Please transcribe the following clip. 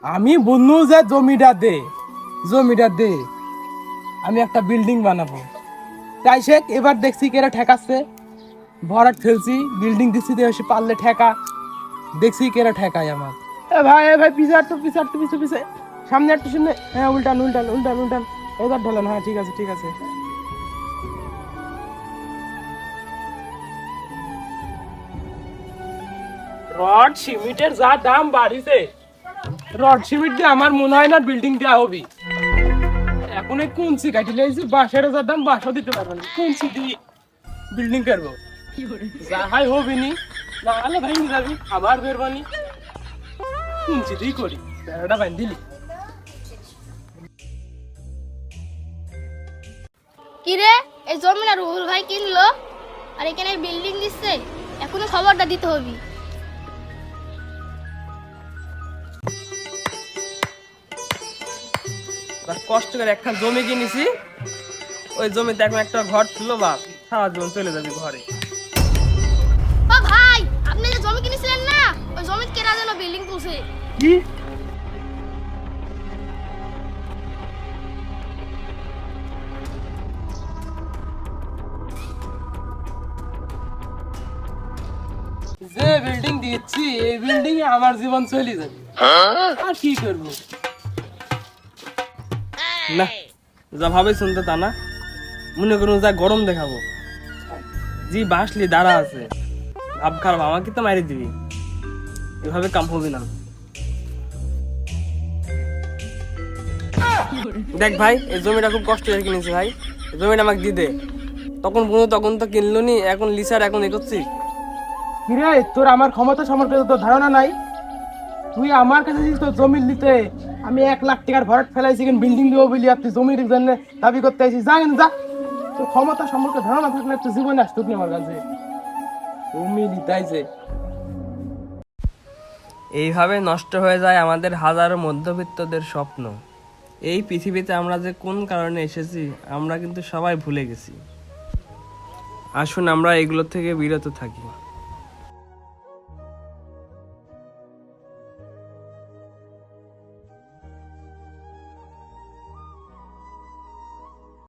আমি বললু যে জমিটা দে, আমি একটা বিল্ডিং বানাবো। তাই সে এবার দেখছি কেরা ঠেকাচ্ছে, ভরাট ফেলছি, বিল্ডিং দিচ্ছি, এসে পারলে ঠেকা, দেখছি কেরা ঠেকায় আমার। এ ভাই পিছে আর তো পিছে আর তো পিছে পিছে, সামনে একটু সামনে, হ্যাঁ উল্টান উল্টান উল্টান উল্টান, এবার ঢালান, হ্যাঁ ঠিক আছে ঠিক আছে। রড সিমেন্টের যা দাম বাড়িছে, রড সিমেন্ট দিয়ে আমার মনে হয় না বিল্ডিং দেওয়া হবে। এখন এই কুঞ্চি কাটি লেগেছি, বাঁশের যা দাম বাঁশও দিতে পারবো না, কুঞ্চি দিয়ে বিল্ডিং করবো। যা হয় হবে নি, না হলে ভেঙে যাবি, আবার বেরবানি, কুঞ্চি দিয়ে করি, বেড়াটা বাঁধ দিলি। কিরে, এই জমিটা রুহুল ভাই কিনলো আর এখানে বিল্ডিং দিচ্ছে, এখনো খবরটা দিতে হবে। কষ্ট করে একটা জমি কিনেছি, ওই জমিতে এখন একটা ঘর ছিল, বাপ সারা জীবন চলে যাবি ঘরে। ও ভাই, আপনি যে জমি কিনেছিলেন না, ওই জমিতে কেনা যেন বিল্ডিং তুলছে। কি? যে বিল্ডিং দিচ্ছি, এই বিল্ডিং এ আমার জীবন চলে যাবে, আর কি করব? না, যা ভাবে শুনতে তা না, মনে করুন যা গরম দেখাবো, জি বাসলি দাঁড়া আছে, ভাব খারাপ, আমাকে তো মারি দিবি, এভাবে কাম হবে না। দেখ ভাই, এই জমিটা খুব কষ্ট করে কিনেছি ভাই, এই জমিটা আমাকে দিয়ে দে। তখন তো কিনলো নি, এখন লিসার এখন এগোচ্ছিস। কিরে, তোর আমার ক্ষমতা সম্পর্কে তোর ধারণা নাই? তুই আমার কাছে তোর জমি নিতে, আমি 1 লাখ টাকার ভরাট ফেলাইছি, কিন্তু বিল্ডিং দিব বলি আর তুই জমির জন্য দাবি করতে আইছিস, যা কিন্তু যা। তোর ক্ষমতা সম্পর্কে ধারণা থাকলে তুই জীবনে আসতো না আমার কাছে, জমি দিতাইছে। এইভাবে নষ্ট হয়ে যায় আমাদের হাজারো মধ্যবিত্তদের স্বপ্ন। এই পৃথিবীতে আমরা যে কোন কারণে এসেছি আমরা কিন্তু সবাই ভুলে গেছি। আসুন আমরা এগুলো থেকে বিরত থাকি।